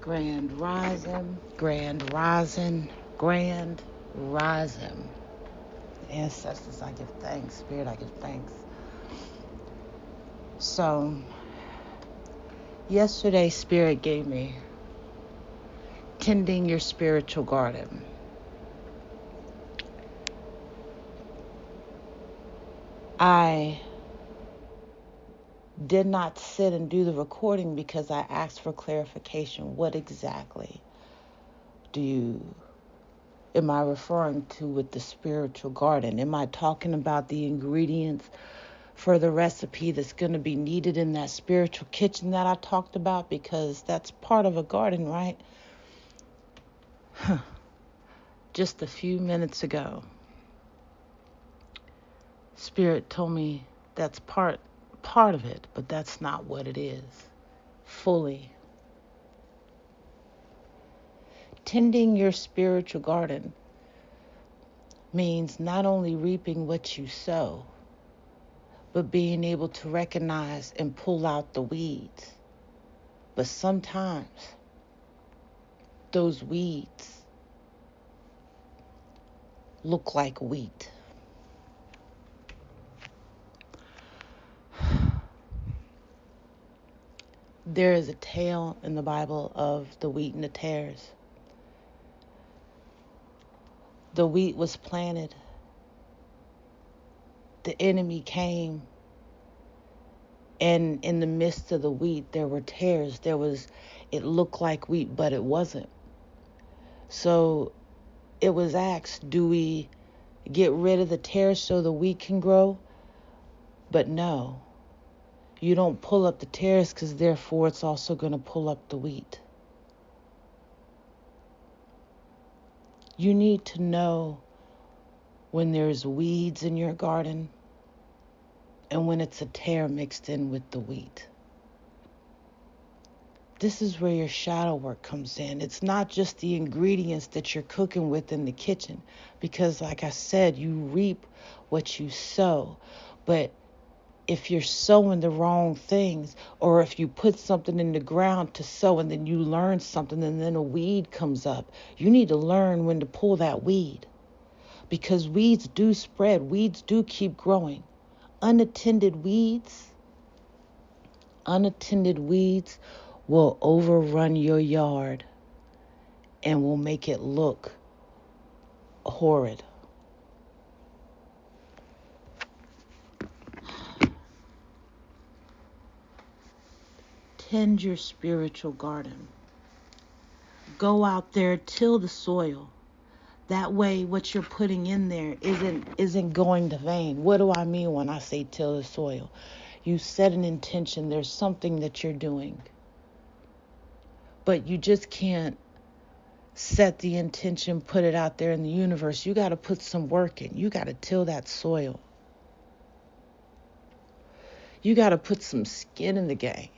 Grand rising, grand rising, grand rising. Ancestors, I give thanks. Spirit, I give thanks. So, yesterday, Spirit gave me tending your spiritual garden. I did not sit and do the recording because I asked for clarification. What exactly am I referring to with the spiritual garden? Am I talking about the ingredients for the recipe that's going to be needed in that spiritual kitchen that I talked about? Because that's part of a garden, right? Just a few minutes ago, Spirit told me that's part of it, but that's not what it is fully. Tending your spiritual garden means not only reaping what you sow, but being able to recognize and pull out the weeds. But sometimes those weeds look like wheat. There is a tale in the Bible of the wheat and the tares. The wheat was planted. The enemy came, and in the midst of the wheat, there were tares. It looked like wheat, but it wasn't. So it was asked, do we get rid of the tares so the wheat can grow? But no, you don't pull up the tares because therefore it's also going to pull up the wheat. You need to know when there's weeds in your garden and when it's a tare mixed in with the wheat. This is where your shadow work comes in. It's not just the ingredients that you're cooking with in the kitchen, because like I said, you reap what you sow. But if you're sowing the wrong things, or if you put something in the ground to sow and then you learn something and then a weed comes up, you need to learn when to pull that weed, because weeds do spread. Weeds do keep growing. Unattended weeds will overrun your yard and will make it look horrid. Tend your spiritual garden. Go out there, till the soil. That way what you're putting in there isn't going to vain. What do I mean when I say till the soil? You set an intention. There's something that you're doing. But you just can't set the intention, put it out there in the universe. You got to put some work in. You got to till that soil. You got to put some skin in the game.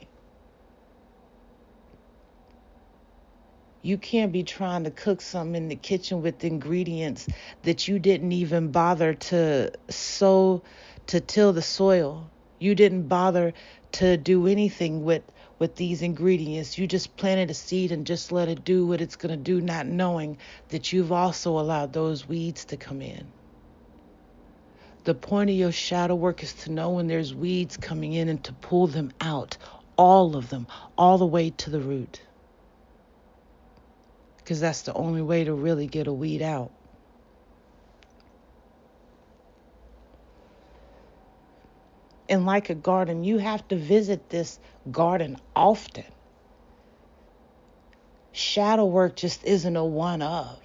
You can't be trying to cook something in the kitchen with ingredients that you didn't even bother to sow, to till the soil. You didn't bother to do anything with these ingredients. You just planted a seed and just let it do what it's going to do, not knowing that you've also allowed those weeds to come in. The point of your shadow work is to know when there's weeds coming in and to pull them out, all of them, all the way to the root. Because that's the only way to really get a weed out. And like a garden, you have to visit this garden often. Shadow work just isn't a one-of.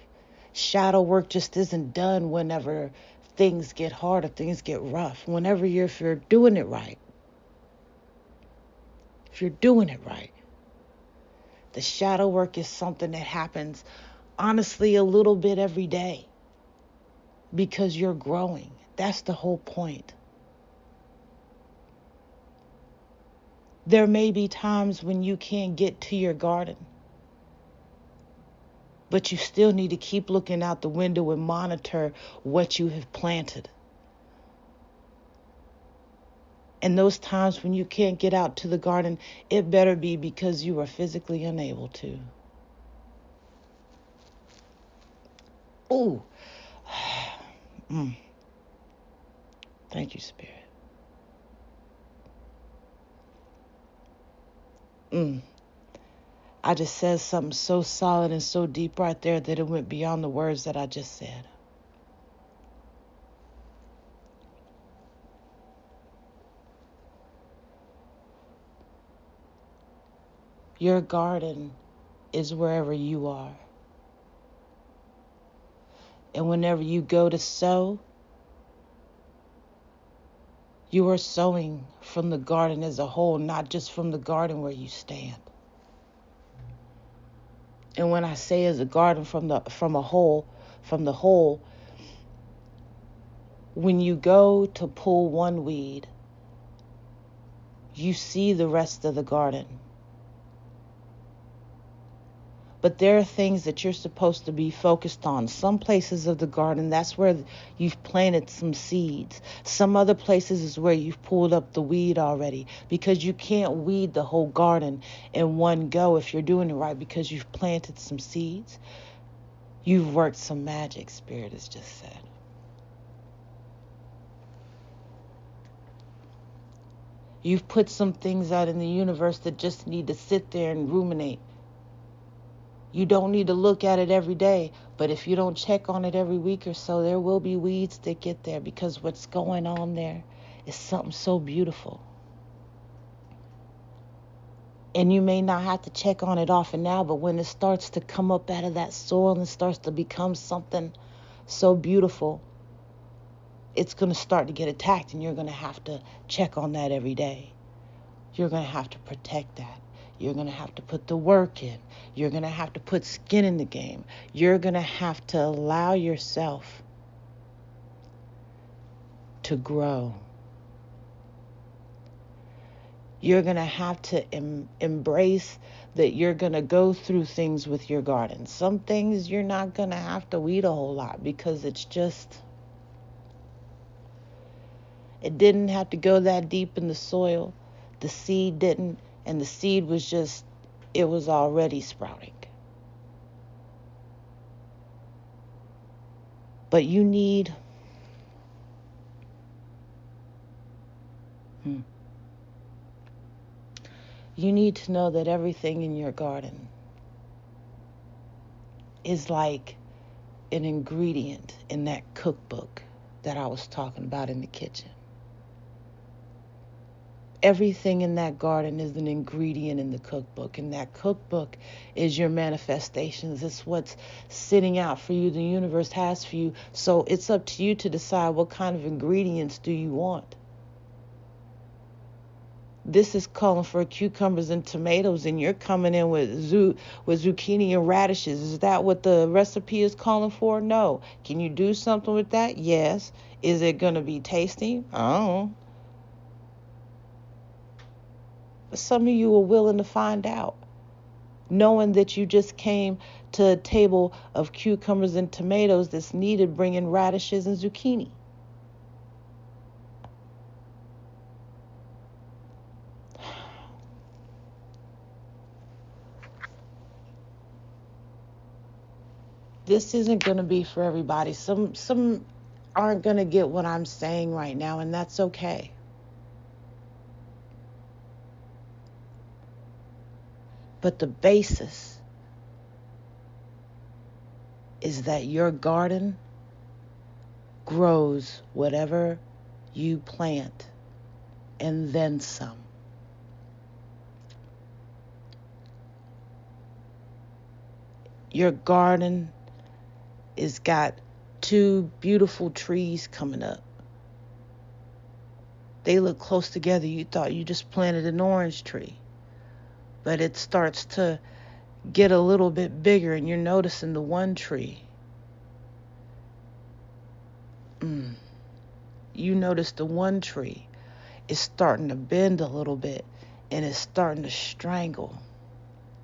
Shadow work just isn't done whenever things get hard or things get rough. If you're doing it right. If you're doing it right. The shadow work is something that happens, honestly, a little bit every day. Because you're growing. That's the whole point. There may be times when you can't get to your garden, but you still need to keep looking out the window and monitor what you have planted. And those times when you can't get out to the garden, it better be because you are physically unable to. Ooh. Thank you, Spirit. I just said something so solid and so deep right there that it went beyond the words that I just said. Your garden is wherever you are. And whenever you go to sow, you are sowing from the garden as a whole, not just from the garden where you stand. And when I say as a garden from the whole, when you go to pull one weed, you see the rest of the garden. But there are things that you're supposed to be focused on. Some places of the garden, that's where you've planted some seeds. Some other places is where you've pulled up the weed already, because you can't weed the whole garden in one go if you're doing it right, because you've planted some seeds. You've worked some magic, Spirit has just said. You've put some things out in the universe that just need to sit there and ruminate. You don't need to look at it every day, but if you don't check on it every week or so, there will be weeds that get there, because what's going on there is something so beautiful. And you may not have to check on it often now, but when it starts to come up out of that soil and starts to become something so beautiful, it's going to start to get attacked, and you're going to have to check on that every day. You're going to have to protect that. You're going to have to put the work in. You're going to have to put skin in the game. You're going to have to allow yourself to grow. You're going to have to embrace that you're going to go through things with your garden. Some things you're not going to have to weed a whole lot, because it didn't have to go that deep in the soil. The seed didn't, and the seed was it was already sprouting. But you need to know that everything in your garden is like an ingredient in that cookbook that I was talking about in the kitchen. Everything in that garden is an ingredient in the cookbook, and that cookbook is your manifestations. It's what's sitting out for you, the universe has for you. So it's up to you to decide what kind of ingredients do you want. This is calling for cucumbers and tomatoes, and you're coming in with zucchini and radishes. Is that what the recipe is calling for? No. Can you do something with that? Yes. Is it going to be tasty? Oh. Some of you are willing to find out, knowing that you just came to a table of cucumbers and tomatoes that's needed, bringing radishes and zucchini. This isn't going to be for everybody. Some aren't going to get what I'm saying right now, and that's okay. But the basis is that your garden grows whatever you plant, and then some. Your garden has got 2 beautiful trees coming up. They look close together. You thought you just planted an orange tree, but it starts to get a little bit bigger, and you're noticing the one tree. You notice the one tree is starting to bend a little bit, and it's starting to strangle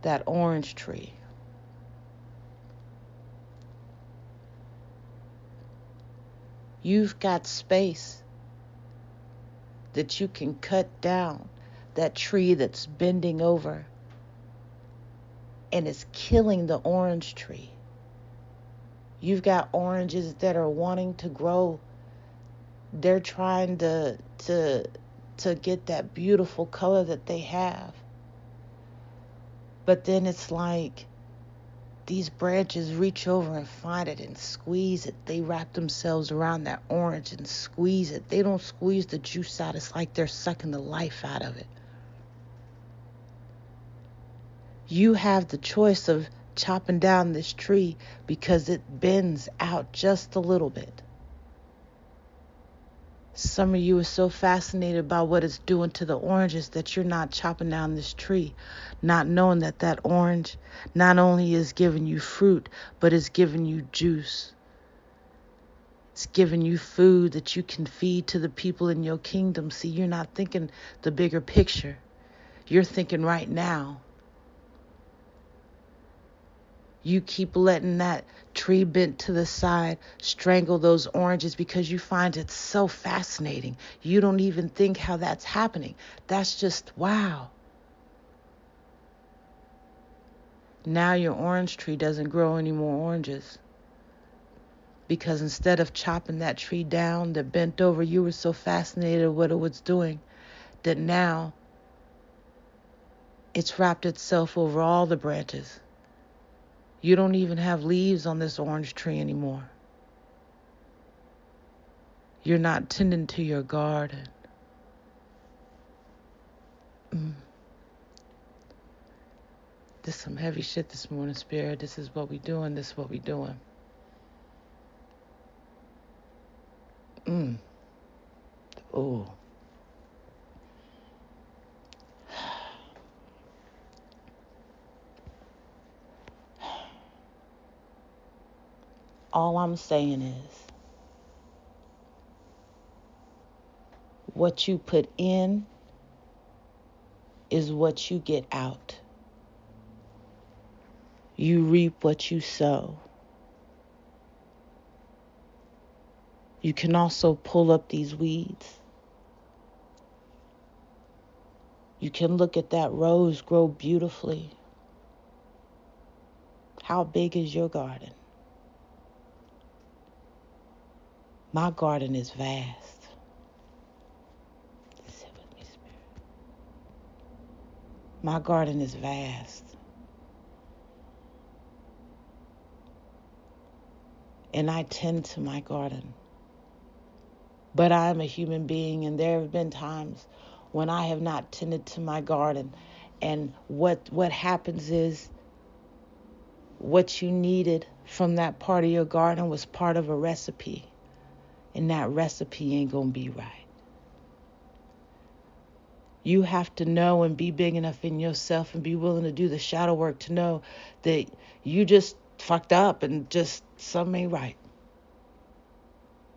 that orange tree. You've got space that you can cut down that tree that's bending over and it's killing the orange tree. You've got oranges that are wanting to grow. They're trying to get that beautiful color that they have. But then it's like these branches reach over and find it and squeeze it. They wrap themselves around that orange and squeeze it. They don't squeeze the juice out. It's like they're sucking the life out of it. You have the choice of chopping down this tree because it bends out just a little bit. Some of you are so fascinated by what it's doing to the oranges that you're not chopping down this tree, not knowing that that orange not only is giving you fruit, but it's giving you juice. It's giving you food that you can feed to the people in your kingdom. See, you're not thinking the bigger picture. You're thinking right now. You keep letting that tree bent to the side strangle those oranges because you find it so fascinating. You don't even think how that's happening. That's just wow. Now your orange tree doesn't grow any more oranges because instead of chopping that tree down that bent over, you were so fascinated with what it was doing that now it's wrapped itself over all the branches. You don't even have leaves on this orange tree anymore. You're not tending to your garden. This is some heavy shit this morning, Spirit. This is what we doing. This is what we doing. Oh. All I'm saying is, what you put in is what you get out. You reap what you sow. You can also pull up these weeds. You can look at that rose grow beautifully. How big is your garden? My garden is vast. Sit with me, Spirit. My garden is vast. And I tend to my garden. But I am a human being, and there have been times when I have not tended to my garden. And what happens is, what you needed from that part of your garden was part of a recipe. And that recipe ain't gonna be right. You have to know and be big enough in yourself and be willing to do the shadow work to know that you just fucked up and just something ain't right.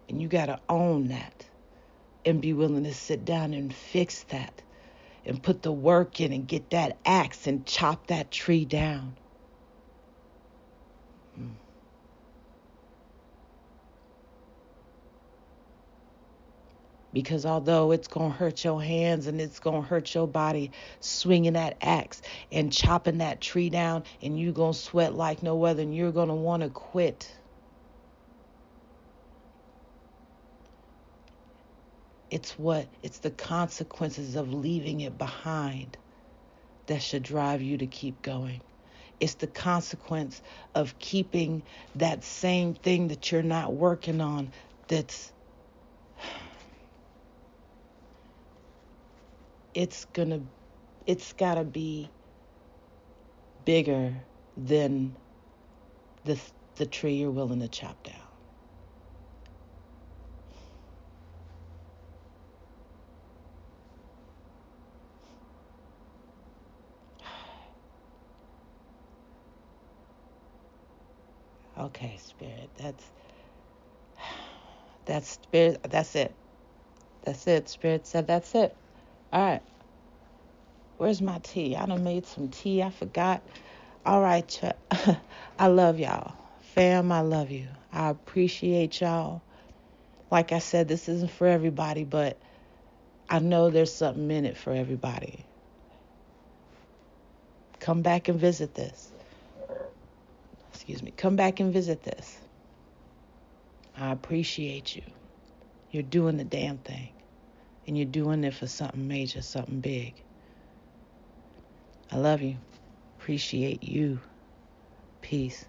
And you gotta own that and be willing to sit down and fix that and put the work in and get that axe and chop that tree down. Because although it's going to hurt your hands and it's going to hurt your body swinging that axe and chopping that tree down, and you're going to sweat like no other, and you're going to want to quit. It's the consequences of leaving it behind that should drive you to keep going. It's the consequence of keeping that same thing that you're not working on it's gotta be bigger than the tree you're willing to chop down. Okay, Spirit, that's Spirit, that's it. That's it. Spirit said that's it. All right. Where's my tea? I done made some tea. I forgot. All right. I love y'all. Fam, I love you. I appreciate y'all. Like I said, this isn't for everybody, but I know there's something in it for everybody. Come back and visit this. Excuse me. Come back and visit this. I appreciate you. You're doing the damn thing. And you're doing it for something major, something big. I love you. Appreciate you. Peace.